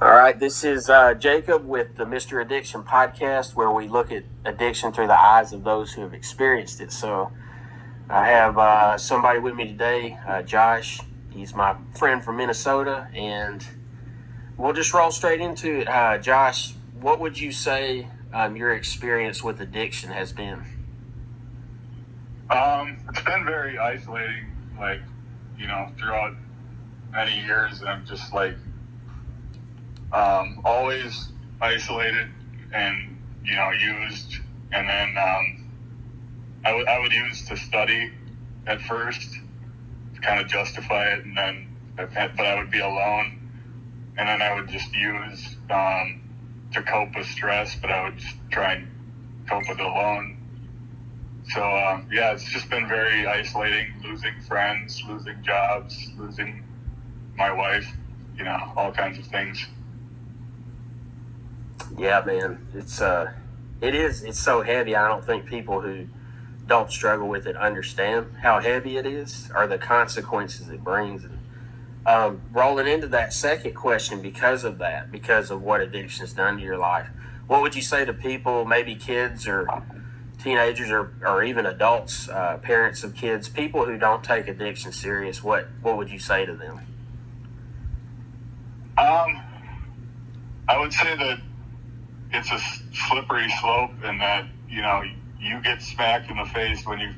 All right, this is Jacob with the Mr. Addiction podcast, where we look at addiction through the eyes of those who have experienced it. So I have somebody with me today, Josh. He's my friend from Minnesota, and we'll just roll straight into it. Josh, what would you say your experience with addiction has been? It's been very isolating, throughout many years. I'm just always isolated and, used. And then I would use to study at first to kind of justify it. And then, but I would be alone. And then I would just use to cope with stress, but I would just try and cope with it alone. So, it's just been very isolating, losing friends, losing jobs, losing my wife, all kinds of things. Yeah, man, it's so heavy. I don't think people who don't struggle with it understand how heavy it is or the consequences it brings. And rolling into that second question, because of what addiction has done to your life, what would you say to people, maybe kids or teenagers or even adults, parents of kids, people who don't take addiction serious? What would you say to them? I would say that it's a slippery slope, and that, you get smacked in the face when you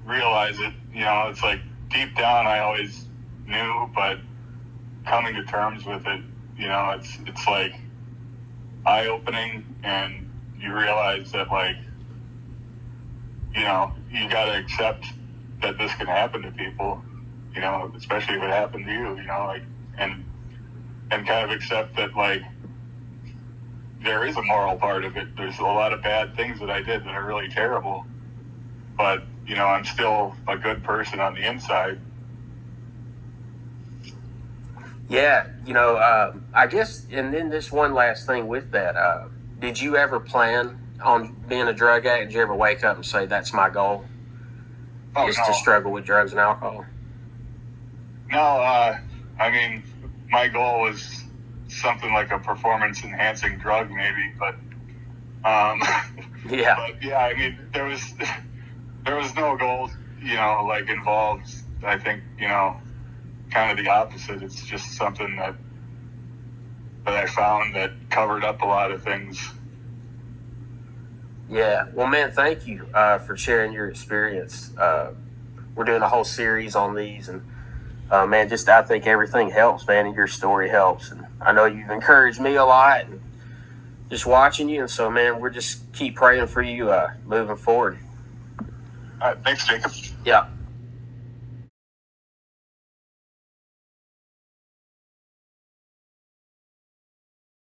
realize it. It's like deep down I always knew, but coming to terms with it, it's like eye-opening, and you realize that, you got to accept that this can happen to people, especially if it happened to you, and kind of accept that, there is a moral part of it. There's a lot of bad things that I did that are really terrible, but, I'm still a good person on the inside. Yeah, I guess, and then this one last thing with that, did you ever plan on being a drug addict? Did you ever wake up and say, that's my goal, to struggle with drugs and alcohol? No, my goal was something like a performance-enhancing drug, maybe, but, yeah. But, yeah, there was no goal, involved. I think, kind of the opposite. It's just something that I found that covered up a lot of things. Yeah. Well, man, thank you for sharing your experience. We're doing a whole series on these, and man, I think everything helps, man, and your story helps. And I know you've encouraged me a lot, and just watching you. And so, man, we're just keep praying for you moving forward. All right, thanks, Jacob. Yeah.